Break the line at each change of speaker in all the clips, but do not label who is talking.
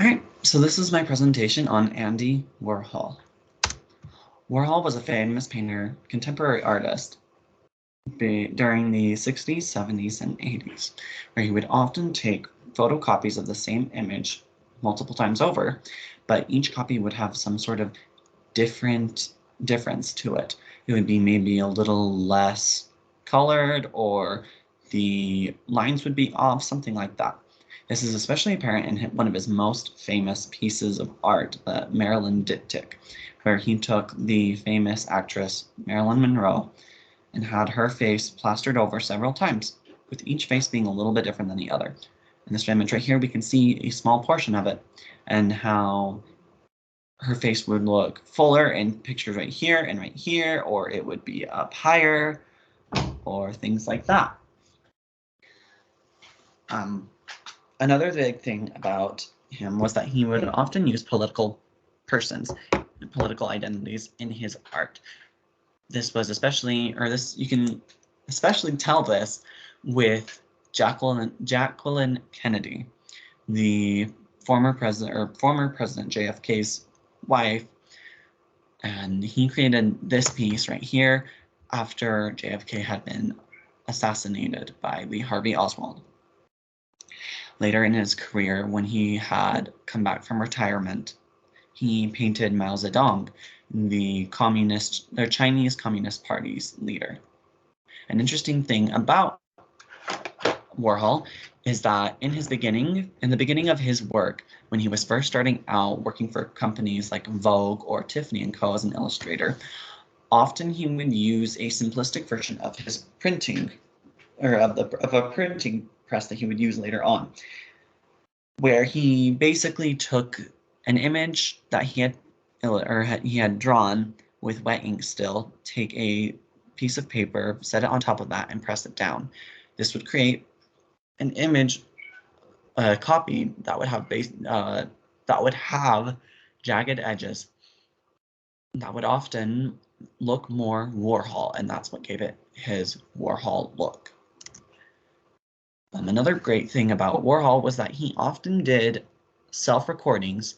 All right, so this is my presentation on Andy Warhol. Warhol was a famous painter, contemporary artist during the 60s, 70s, and 80s, where he would often take photocopies of the same image multiple times over, but each copy would have some sort of difference to it. It would be maybe a little less colored, or the lines would be off, something like that. This is especially apparent in one of his most famous pieces of art, the Marilyn Diptych, where he took the famous actress Marilyn Monroe and had her face plastered over several times, with each face being a little bit different than the other. In this image right here, we can see a small portion of it and how her face would look fuller in pictures right here, or it would be up higher, or things like that. Another big thing about him was that he would often use political persons, political identities in his art. This was especially, or this you can especially tell this with Jacqueline Kennedy, the former President JFK's wife, and he created this piece right here after JFK had been assassinated by Lee Harvey Oswald. Later in his career, when he had come back from retirement, he painted Mao Zedong, the Chinese Communist Party's leader. An interesting thing about Warhol is that in the beginning of his work, when he was first starting out working for companies like Vogue or Tiffany & Co. as an illustrator, often he would use a simplistic version of his printing, or of a printing press that he would use later on, where he basically took an image that he had drawn with wet ink still, take a piece of paper, set it on top of that, and press it down. This would create an image, a copy that would have jagged edges that would often look more Warhol, and that's what gave it his Warhol look. Another great thing about Warhol was that he often did self-recordings,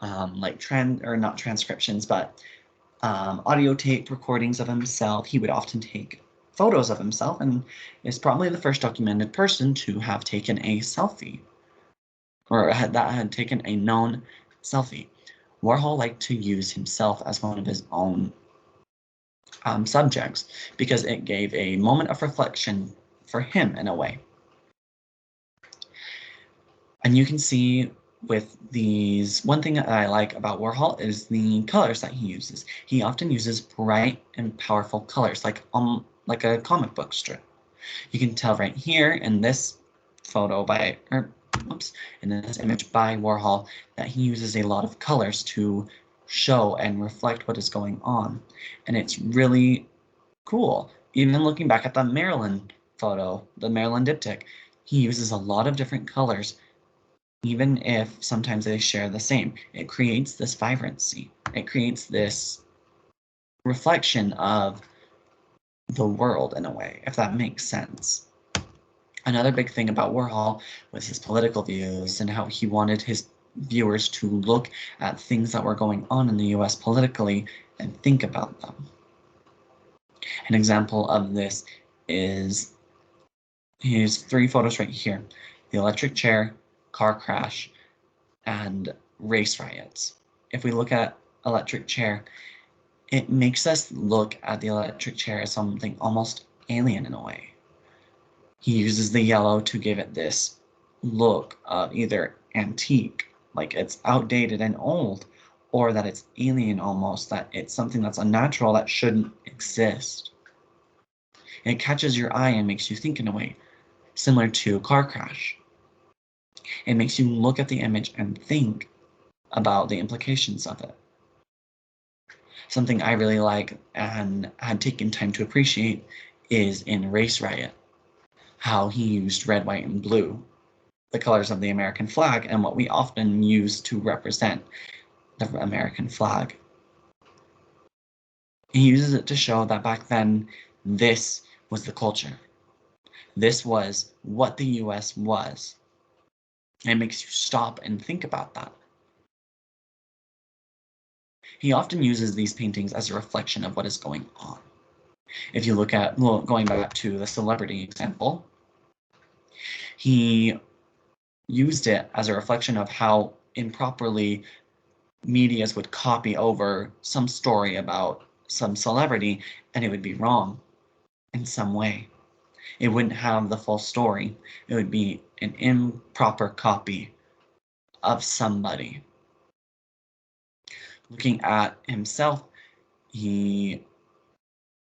like not transcriptions, but audio tape recordings of himself. He would often take photos of himself, and is probably the first documented person to have taken a selfie, or that had taken a known selfie. Warhol liked to use himself as one of his own subjects because it gave a moment of reflection for him in a way. And you can see with these, one thing that I like about Warhol is the colors that he uses. He often uses bright and powerful colors, like a comic book strip. You can tell right here in this photo in this image by Warhol, that he uses a lot of colors to show and reflect what is going on. And it's really cool. Even looking back at the Marilyn photo, the Marilyn diptych, he uses a lot of different colors, even if sometimes they share the same. It creates this vibrancy. It creates this reflection of the world in a way, if that makes sense. Another big thing about Warhol was his political views and how he wanted his viewers to look at things that were going on in the US politically and think about them. An example of this is his three photos right here: the electric chair, car crash, and race riots. If we look at electric chair, it makes us look at the electric chair as something almost alien in a way. He uses the yellow to give it this look of either antique, like it's outdated and old, or that it's alien almost, that it's something that's unnatural that shouldn't exist. It catches your eye and makes you think in a way, similar to a car crash. It makes you look at the image and think about the implications of it. Something I really like and had taken time to appreciate is in Race Riot, how he used red, white, and blue, the colors of the American flag, and what we often use to represent the American flag. He uses it to show that back then, this was the culture. This was what the US was. It makes you stop and think about that. He often uses these paintings as a reflection of what is going on. If you look at, well, going back to the celebrity example, he used it as a reflection of how improperly medias would copy over some story about some celebrity, and it would be wrong in some way. It wouldn't have the full story. It would be an improper copy of somebody. Looking at himself, it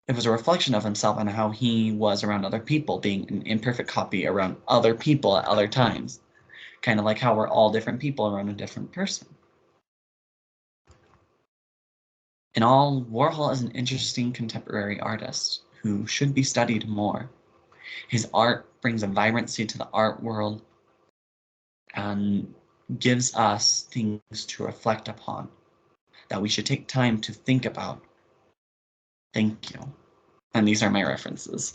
was a reflection of himself and how he was around other people, being an imperfect copy around other people at other times. Kind of like how we're all different people around a different person. In all, Warhol is an interesting contemporary artist who should be studied more. His art brings a vibrancy to the art world and gives us things to reflect upon that we should take time to think about. Thank you. And these are my references.